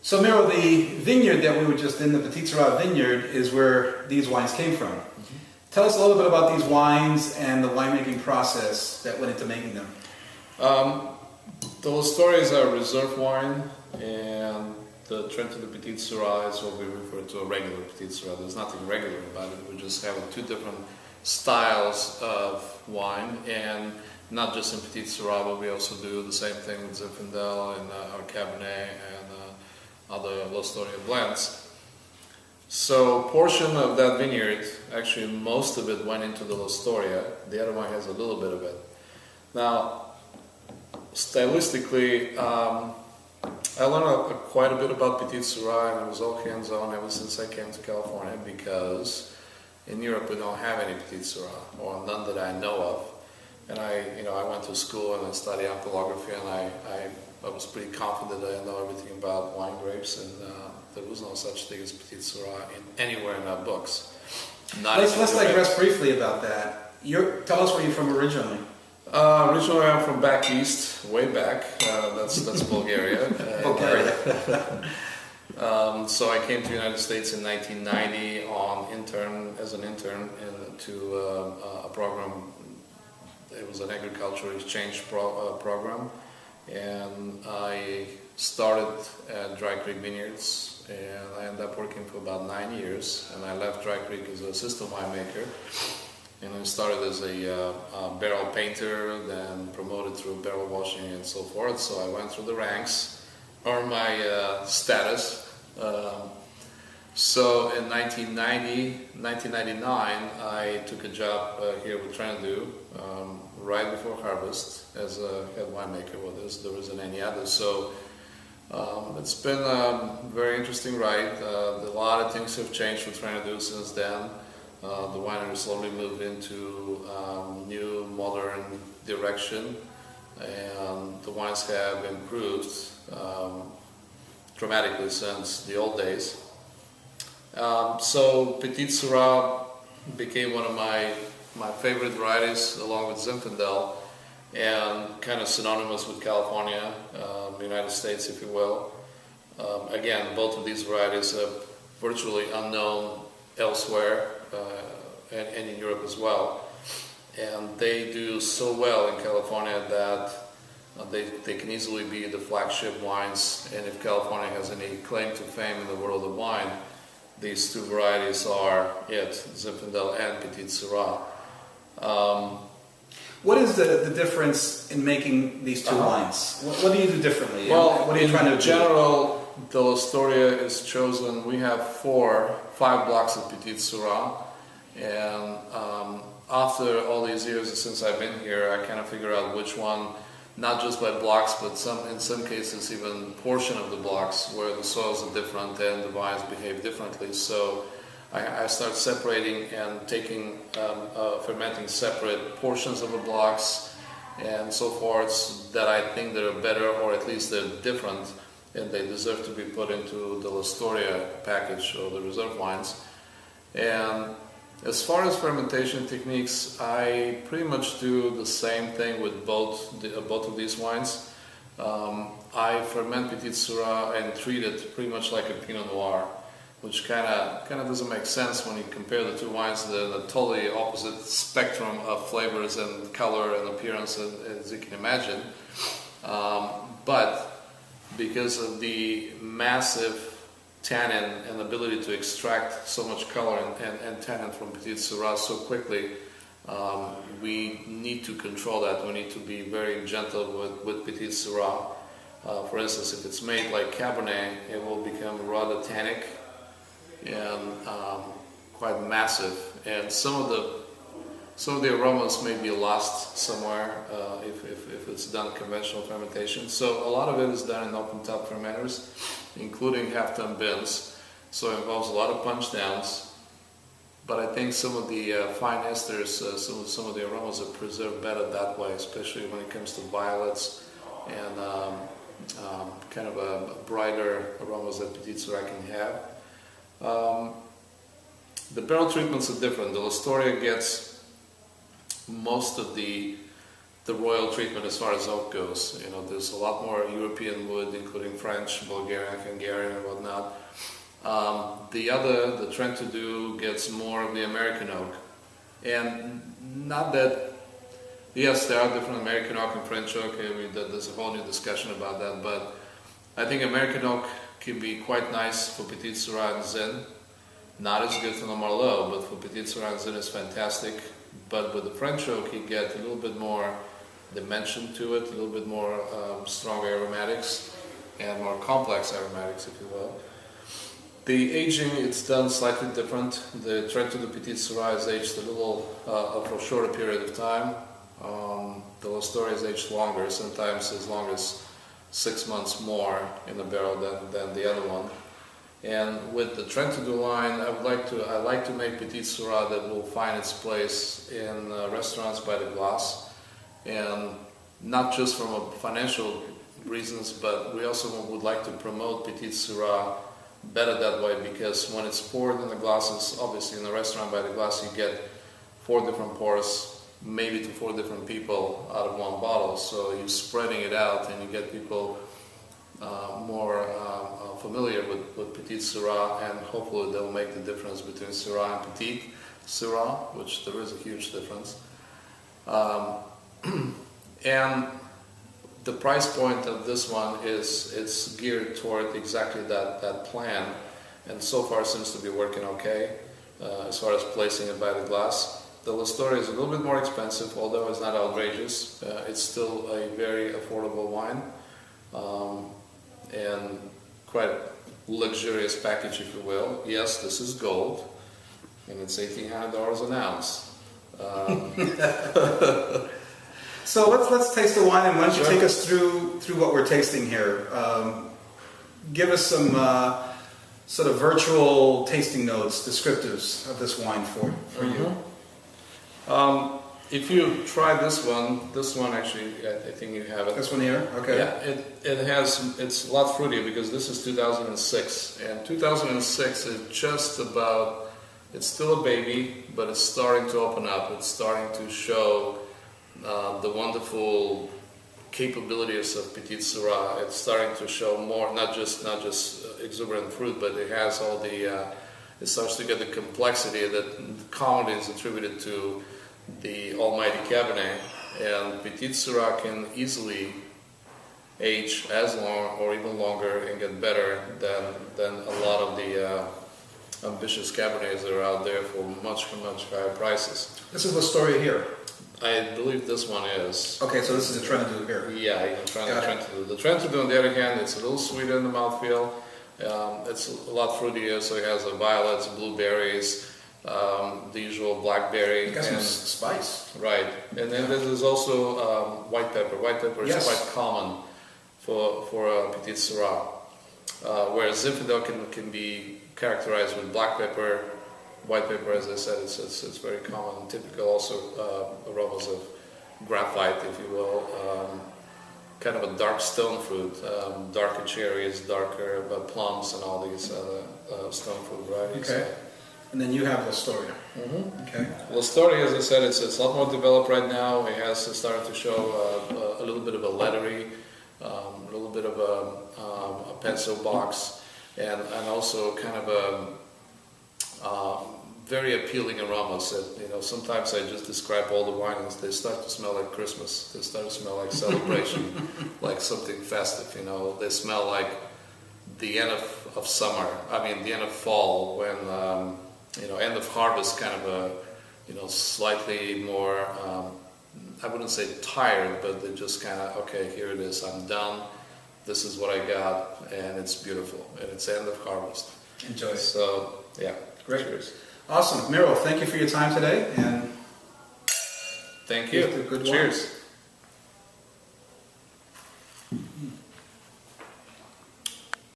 So Miro, the vineyard that we were just in, the Petite Sirah vineyard, is where these wines came from. Mm-hmm. Tell us a little bit about these wines and the winemaking process that went into making them. The L'Ostoria is our reserve wine, and the Trentadue Petite Sirah is what we refer to a regular Petite Sirah. There's nothing regular about it. We're just having two different styles of wine, and not just in Petite Sirah, but we also do the same thing with Zinfandel and our Cabernet and other L'Ostoria blends. So portion of that vineyard, actually most of it went into the L'Ostoria. The other one has a little bit of it. Now, stylistically, I learned quite a bit about Petite Sirah, and it was all hands-on ever since I came to California, because in Europe we don't have any Petite Sirah, or none that I know of. And I went to school and I studied alcoholography, and I was pretty confident that I know everything about wine grapes, and there was no such thing as Petite Sirah anywhere in our books. Let's digress briefly about that. Tell us where you're from originally. Originally I'm from back east, way back. That's Bulgaria. Bulgaria. So I came to the United States in 1990 as an intern to a program. It was an agricultural exchange program, and I started at Dry Creek Vineyards, and I ended up working for about 9 years, and I left Dry Creek as an assistant winemaker, and I started as a barrel painter, then promoted through barrel washing and so forth. So I went through the ranks, earned my status. So in 1999, I took a job here with Trentadue right before harvest as a head winemaker. Well, there isn't any other. So it's been a very interesting ride. A lot of things have changed with Trentadue since then. The winery slowly moved into new modern direction, and the wines have improved dramatically since the old days. So Petite Sirah became one of my favorite varieties, along with Zinfandel, and kind of synonymous with California, United States, if you will. Again, both of these varieties are virtually unknown elsewhere, and in Europe as well. And they do so well in California that they can easily be the flagship wines. And if California has any claim to fame in the world of wine, these two varieties are it, Zinfandel and Petite Sirah. What is the difference in making these two wines? What do you do differently? Well, what are you trying to do? In general, the L'Ostoria is chosen. We have 5 blocks of Petite Sirah, and after all these years since I've been here, I kind of figure out which one, not just by blocks, but in some cases even portion of the blocks where the soils are different and the vines behave differently. So I start separating and taking fermenting separate portions of the blocks and so forth that I think that are better, or at least they're different, and they deserve to be put into the L'Ostoria package or the reserve wines. And as far as fermentation techniques, I pretty much do the same thing with both of these wines. I ferment Petite Sirah and treat it pretty much like a Pinot Noir, which kind of doesn't make sense when you compare the two wines. They're the totally opposite spectrum of flavors and color and appearance, as you can imagine. But because of the massive tannin and ability to extract so much color and tannin from Petite Sirah so quickly, we need to control that. We need to be very gentle with Petite Sirah. For instance, if it's made like Cabernet, it will become rather tannic and quite massive, and some of the aromas may be lost somewhere if it's done conventional fermentation. So a lot of it is done in open top fermenters, including half-ton bins. So it involves a lot of punch downs. But I think some of the fine esters, some of the aromas are preserved better that way, especially when it comes to violets and kind of a brighter aromas that Petite Sirah can have. The barrel treatments are different. The L'Ostoria gets most of the the royal treatment as far as oak goes. You know, there's a lot more European wood, including French, Bulgarian, Hungarian, and whatnot. The Trentadue gets more of the American oak. And not that, yes, there are different American oak and French oak, there's a whole new discussion about that, but I think American oak can be quite nice for Petite Sirah and Zin. Not as good for the Merlot, but for Petite Sirah and Zin is fantastic. But with the French oak, you get a little bit more dimension to it, a little bit more stronger aromatics and more complex aromatics, if you will. The aging, it's done slightly different. The Trentadue Petite Sirah is aged a little for a shorter period of time. The L'Ostoria is aged longer, sometimes as long as 6 months more in the barrel than the other one. And with the Trentadue line, I like to make Petite Sirah that will find its place in restaurants by the glass, and not just from a financial reasons, but we also would like to promote Petite Sirah better that way, because when it's poured in the glasses, obviously in the restaurant by the glass, you get 4 different pours, maybe to 4 different people out of one bottle. So you're spreading it out, and you get people more familiar with Petite Sirah, and hopefully they'll make the difference between Syrah and Petite Sirah, which there is a huge difference. And the price point of this one it's geared toward exactly that plan, and so far seems to be working okay as far as placing it by the glass. The L'Ostoria is a little bit more expensive, although it's not outrageous. It's still a very affordable wine, and quite a luxurious package, if you will. Yes, this is gold, and it's $1,800 an ounce. So let's taste the wine, and why don't you take us through what we're tasting here? Give us some sort of virtual tasting notes, descriptives of this wine for you. If you try this one actually, I think you have it. This one here, okay. Yeah, it's a lot fruitier because this is 2006, and 2006 is just about, it's still a baby, but it's starting to open up. It's starting to show the wonderful capabilities of Petite Sirah. It's starting to show more, not just exuberant fruit, but it has all the, it starts to get the complexity that commonly is attributed to the almighty Cabernet. And Petite Sirah can easily age as long or even longer and get better than a lot of the ambitious Cabernets that are out there for much higher prices. This is the story here. I believe this one is. Okay, so this is a Trentadue here. Yeah, you can try the Trentadue. The Trentadue, on the other hand, it's a little sweeter in the mouthfeel. It's a lot fruitier, so it has violets, blueberries, the usual blackberry. It got some spice. Right, and then there's also white pepper. White pepper is quite common for Petite Sirah, whereas Zinfandel can be characterized with black pepper. White pepper, as I said, it's very common. Typical also aromas of graphite, if you will. Kind of a dark stone fruit, darker cherries, darker plums, and all these stone fruit varieties. Okay. And then you have L'Ostoria. Okay. L'Ostoria, as I said, it's a lot more developed right now. It has started to show a little bit of a leathery, a little bit of a pencil box, and also kind of a very appealing aromas that, sometimes I just describe all the wines. They start to smell like Christmas. They start to smell like celebration, like something festive, They smell like the end of summer. I mean, the end of fall, when, end of harvest, kind of a, slightly more, I wouldn't say tired, but they're just kind of, okay, here it is, I'm done. This is what I got, and it's beautiful, and it's end of harvest. Enjoy it. So, yeah. Great. Cheers. Awesome. Miro, thank you for your time today. And thank you. Good Cheers. Wine.